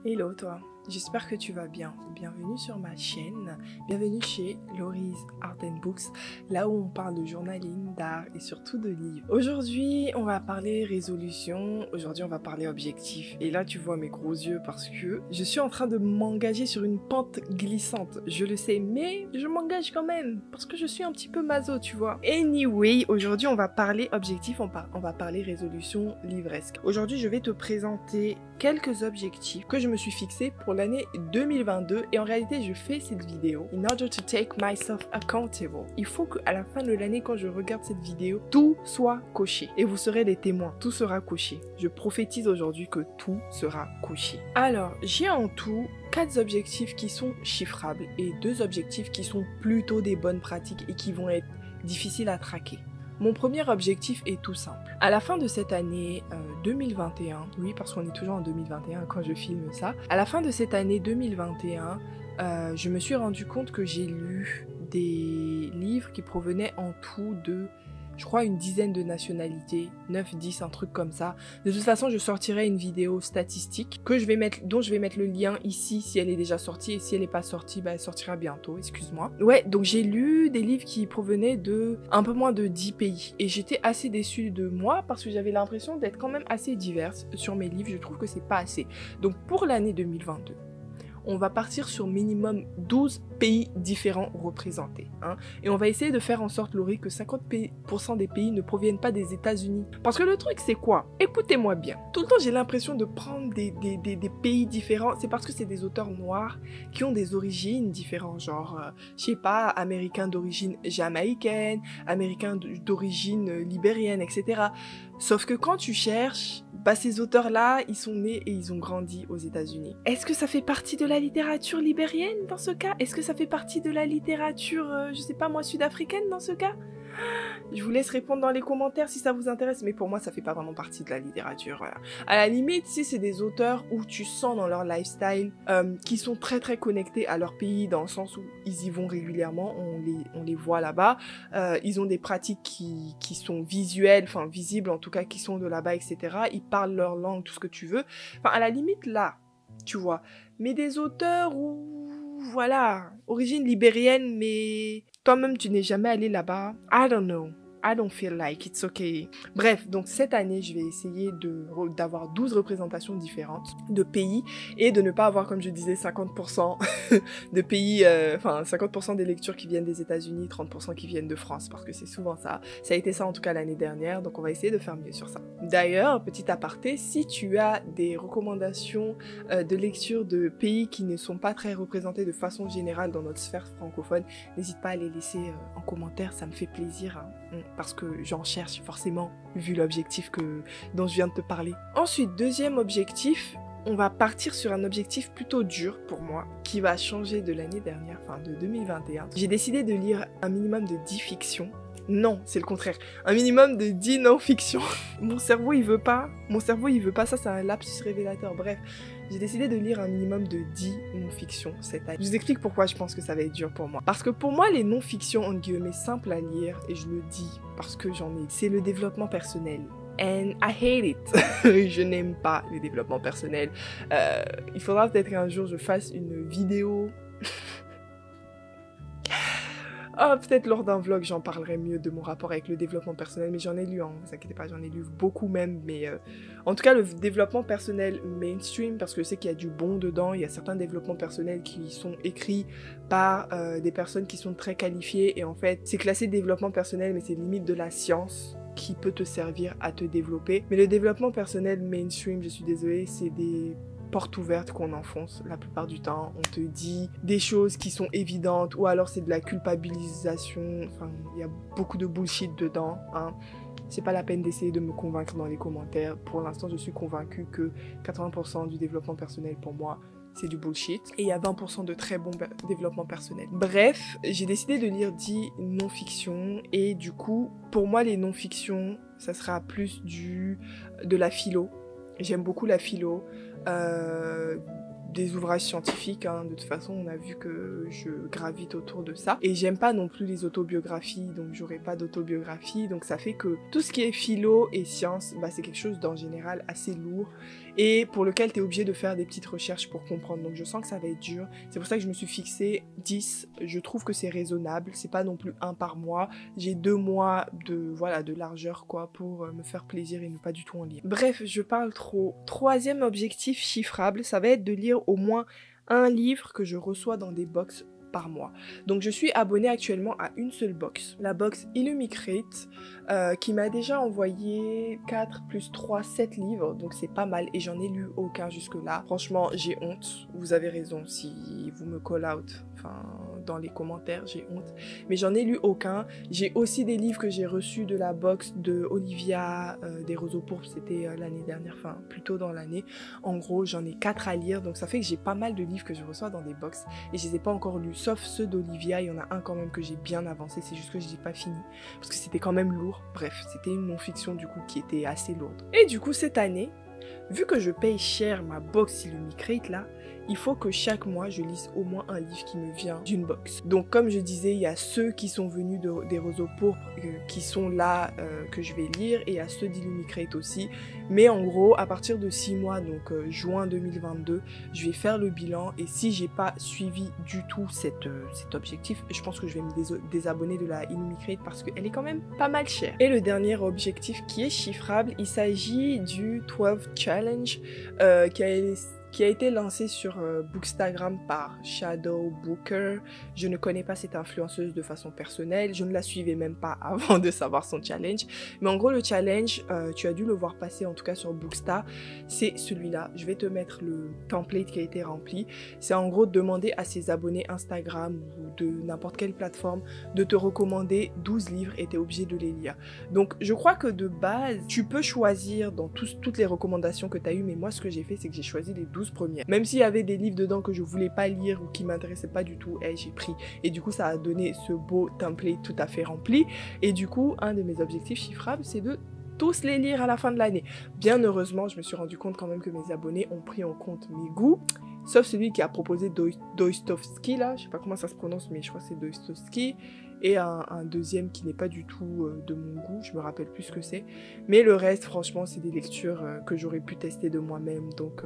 Hello toi, j'espère que tu vas bien. Bienvenue sur ma chaîne, bienvenue chez Laurie's Art and Books, là où on parle de journaling, d'art et surtout de livres. Aujourd'hui, on va parler résolution, aujourd'hui on va parler objectif. Et là tu vois mes gros yeux parce que je suis en train de m'engager sur une pente glissante, je le sais, mais je m'engage quand même parce que je suis un petit peu maso, tu vois. Anyway, aujourd'hui on va parler objectif, on va parler résolution livresque. Aujourd'hui je vais te présenter quelques objectifs que je me suis fixé pour l'année 2022 et en réalité je fais cette vidéo in order to take myself accountable. Il faut qu'à la fin de l'année quand je regarde cette vidéo, tout soit coché et vous serez les témoins, tout sera coché. Je prophétise aujourd'hui que tout sera coché. Alors j'ai en tout 4 objectifs qui sont chiffrables et 2 objectifs qui sont plutôt des bonnes pratiques et qui vont être difficiles à traquer. Mon premier objectif est tout simple. À la fin de cette année 2021, oui parce qu'on est toujours en 2021 quand je filme ça, à la fin de cette année 2021, je me suis rendu compte que j'ai lu des livres qui provenaient en tout de, je crois, une dizaine de nationalités, 9, 10, un truc comme ça. De toute façon, je sortirai une vidéo statistique que je vais mettre, dont je vais mettre le lien ici si elle est déjà sortie et si elle n'est pas sortie, bah, elle sortira bientôt, excuse-moi. Ouais, donc j'ai lu des livres qui provenaient de un peu moins de 10 pays et j'étais assez déçue de moi parce que j'avais l'impression d'être quand même assez diverse sur mes livres. Je trouve que c'est pas assez. Donc pour l'année 2022, on va partir sur minimum 12 pays différents représentés. Hein, et on va essayer de faire en sorte, Laurie, que 50% des pays ne proviennent pas des États-Unis. Parce que le truc, c'est quoi? Écoutez-moi bien. Tout le temps, j'ai l'impression de prendre des pays différents. C'est parce que c'est des auteurs noirs qui ont des origines différentes. Genre, je sais pas, américains d'origine jamaïcaine, américains d'origine libérienne, etc. Sauf que quand tu cherches, bah ces auteurs-là, ils sont nés et ils ont grandi aux États-Unis. Est-ce que ça fait partie de la littérature libérienne dans ce cas? Est-ce que ça fait partie de la littérature, je sais pas moi, sud-africaine dans ce cas? Je vous laisse répondre dans les commentaires si ça vous intéresse, mais pour moi, ça fait pas vraiment partie de la littérature, voilà. À la limite, si c'est des auteurs où tu sens dans leur lifestyle qui sont très très connectés à leur pays, dans le sens où ils y vont régulièrement, on les voit là-bas, ils ont des pratiques qui sont visuelles, enfin visibles en tout cas, qui sont de là-bas, etc. Ils parlent leur langue, tout ce que tu veux. Enfin, à la limite, là, tu vois. Mais des auteurs où, voilà, origine libérienne, mais toi-même, tu n'es jamais allé là-bas. I don't know. I don't feel like it's okay. Bref, donc cette année, je vais essayer d'avoir 12 représentations différentes de pays et de ne pas avoir, comme je disais, 50% de pays, enfin 50% des lectures qui viennent des États-Unis, 30% qui viennent de France, parce que c'est souvent ça. Ça a été ça en tout cas l'année dernière, donc on va essayer de faire mieux sur ça. D'ailleurs, petit aparté, si tu as des recommandations de lecture de pays qui ne sont pas très représentés de façon générale dans notre sphère francophone, n'hésite pas à les laisser en commentaire, ça me fait plaisir, hein, parce que j'en cherche forcément, vu l'objectif dont je viens de te parler. Ensuite, deuxième objectif, on va partir sur un objectif plutôt dur pour moi, qui va changer de l'année dernière, enfin de 2021. J'ai décidé de lire un minimum de 10 fictions. Non, c'est le contraire. Un minimum de 10 non-fictions. Mon cerveau, il veut pas. Ça c'est un lapsus révélateur. Bref, j'ai décidé de lire un minimum de 10 non-fictions cette année. Je vous explique pourquoi je pense que ça va être dur pour moi. Parce que pour moi, les non-fictions, entre guillemets, simples à lire, et je le dis parce que j'en ai, c'est le développement personnel. And I hate it. Je n'aime pas le développement personnel. Il faudra peut-être qu'un jour je fasse une vidéo. Ah, peut-être lors d'un vlog, j'en parlerai mieux de mon rapport avec le développement personnel, mais j'en ai lu, hein, ne vous inquiétez pas, j'en ai lu beaucoup même, mais en tout cas, le développement personnel mainstream, parce que je sais qu'il y a du bon dedans, il y a certains développements personnels qui sont écrits par des personnes qui sont très qualifiées, et en fait, c'est classé développement personnel, mais c'est limite de la science qui peut te servir à te développer. Mais le développement personnel mainstream, je suis désolée, c'est des porte ouverte qu'on enfonce la plupart du temps. On te dit des choses qui sont évidentes ou alors c'est de la culpabilisation. Enfin, il y a beaucoup de bullshit dedans. Hein. C'est pas la peine d'essayer de me convaincre dans les commentaires. Pour l'instant, je suis convaincue que 80% du développement personnel pour moi, c'est du bullshit. Et il y a 20% de très bon développement personnel. Bref, j'ai décidé de lire 10 non-fictions et du coup, pour moi, les non-fictions, ça sera plus de la philo. J'aime beaucoup la philo. des ouvrages scientifiques, hein. De toute façon on a vu que je gravite autour de ça, et j'aime pas non plus les autobiographies, donc j'aurai pas d'autobiographie, donc ça fait que tout ce qui est philo et sciences, bah, c'est quelque chose d'en général assez lourd, et pour lequel tu es obligé de faire des petites recherches pour comprendre, donc je sens que ça va être dur. C'est pour ça que je me suis fixé 10, je trouve que c'est raisonnable, c'est pas non plus un par mois, j'ai 2 mois de, voilà, de largeur quoi, pour me faire plaisir et ne pas du tout en lire. Bref, je parle trop. Troisième objectif chiffrable, ça va être de lire au moins un livre que je reçois dans des box par mois. Donc je suis abonnée actuellement à une seule box, la box Illumicrate, qui m'a déjà envoyé 4 plus 3, 7 livres, donc c'est pas mal, et j'en ai lu aucun jusque là. Franchement j'ai honte, vous avez raison si vous me call out, enfin dans les commentaires, j'ai honte, mais j'en ai lu aucun. J'ai aussi des livres que j'ai reçus de la box de Olivia des Roseaux Pourpres, c'était l'année dernière, enfin plutôt dans l'année. En gros j'en ai 4 à lire, donc ça fait que j'ai pas mal de livres que je reçois dans des box, et je les ai pas encore lus, sauf ceux d'Olivia. Il y en a un quand même que j'ai bien avancé, c'est juste que je l'ai pas fini, parce que c'était quand même lourd. Bref, c'était une non-fiction du coup qui était assez lourde. Et du coup cette année, vu que je paye cher ma box Illumicrate là, il faut que chaque mois je lise au moins un livre qui me vient d'une box. Donc comme je disais, il y a ceux qui sont venus des Roseaux Pourpres qui sont là que je vais lire, et il y a ceux d'Illumicrate aussi. Mais en gros, à partir de 6 mois, donc juin 2022, je vais faire le bilan, et si j'ai pas suivi du tout cet objectif, je pense que je vais me désabonner de la Illumicrate parce qu'elle est quand même pas mal chère. Et le dernier objectif qui est chiffrable, il s'agit du 12 Challenge qui a été lancé sur Bookstagram par Shadow Booker. Je ne connais pas cette influenceuse de façon personnelle, je ne la suivais même pas avant de savoir son challenge. Mais en gros le challenge, tu as dû le voir passer en tout cas sur Bookstar, c'est celui-là. Je vais te mettre le template qui a été rempli. C'est en gros demander à ses abonnés Instagram ou de n'importe quelle plateforme de te recommander 12 livres, et tu es obligé de les lire. Donc je crois que de base, tu peux choisir dans toutes les recommandations que tu as eues, mais moi ce que j'ai fait, c'est que j'ai choisi les 12 premières. Même s'il y avait des livres dedans que je voulais pas lire ou qui m'intéressaient pas du tout, j'ai pris. Et du coup, ça a donné ce beau template tout à fait rempli. Et du coup, un de mes objectifs chiffrables, c'est de tous les lire à la fin de l'année. Bien heureusement, je me suis rendu compte quand même que mes abonnés ont pris en compte mes goûts. Sauf celui qui a proposé Dostoevsky, là, je sais pas comment ça se prononce, mais je crois que c'est Dostoevsky. Et un deuxième qui n'est pas du tout de mon goût, je me rappelle plus ce que c'est. Mais le reste, franchement, c'est des lectures que j'aurais pu tester de moi-même, donc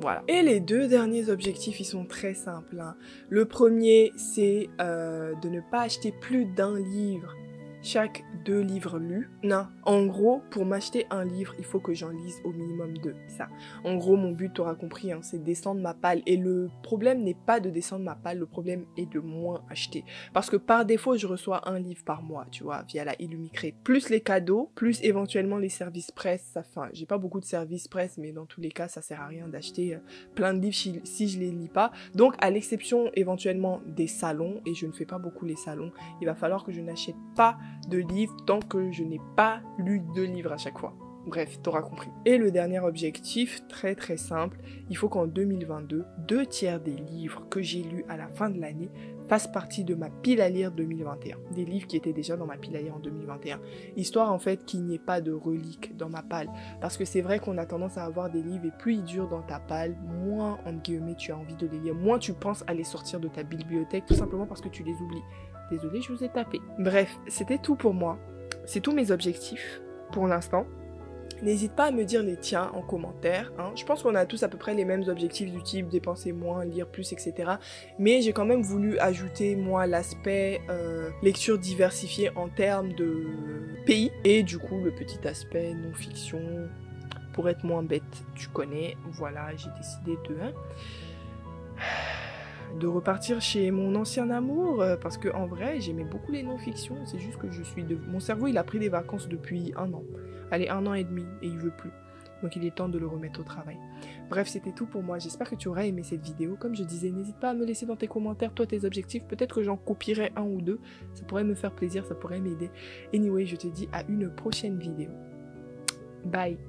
voilà. Et les 2 derniers objectifs, ils sont très simples, hein. Le premier, c'est de ne pas acheter plus d'un livre chaque 2 livres lus. Non, en gros, pour m'acheter un livre, il faut que j'en lise au minimum 2. Ça. En gros, mon but, t'auras compris, hein, c'est descendre ma palle. Et le problème n'est pas de descendre ma palle, le problème est de moins acheter. Parce que par défaut, je reçois un livre par mois, tu vois, via la Illumicrate. Plus les cadeaux, plus éventuellement les services presse. Enfin, j'ai pas beaucoup de services presse, mais dans tous les cas, ça sert à rien d'acheter plein de livres si je les lis pas. Donc, à l'exception éventuellement des salons, et je ne fais pas beaucoup les salons, il va falloir que je n'achète pas de livres tant que je n'ai pas lu 2 livres à chaque fois. Bref, t'auras compris. Et le dernier objectif, très très simple, il faut qu'en 2022, 2 tiers des livres que j'ai lus à la fin de l'année fassent partie de ma pile à lire 2021. Des livres qui étaient déjà dans ma pile à lire en 2021. Histoire en fait qu'il n'y ait pas de reliques dans ma palle. Parce que c'est vrai qu'on a tendance à avoir des livres, et plus ils durent dans ta palle, moins entre guillemets tu as envie de les lire, moins tu penses à les sortir de ta bibliothèque, tout simplement parce que tu les oublies. Désolée, je vous ai tapé. Bref, c'était tout pour moi. C'est tous mes objectifs pour l'instant. N'hésite pas à me dire les tiens en commentaire, hein. Je pense qu'on a tous à peu près les mêmes objectifs du type dépenser moins, lire plus, etc. Mais j'ai quand même voulu ajouter moi l'aspect lecture diversifiée en termes de pays. Et du coup le petit aspect non-fiction pour être moins bête, tu connais. Voilà, j'ai décidé de repartir chez mon ancien amour, parce que en vrai j'aimais beaucoup les non-fictions, c'est juste que mon cerveau il a pris des vacances depuis 1 an, allez 1 an et demi, et il veut plus, donc il est temps de le remettre au travail. Bref, c'était tout pour moi, j'espère que tu auras aimé cette vidéo. Comme je disais, n'hésite pas à me laisser dans tes commentaires toi tes objectifs, peut-être que j'en copierai 1 ou 2, ça pourrait me faire plaisir, ça pourrait m'aider. Anyway, je te dis à une prochaine vidéo, bye.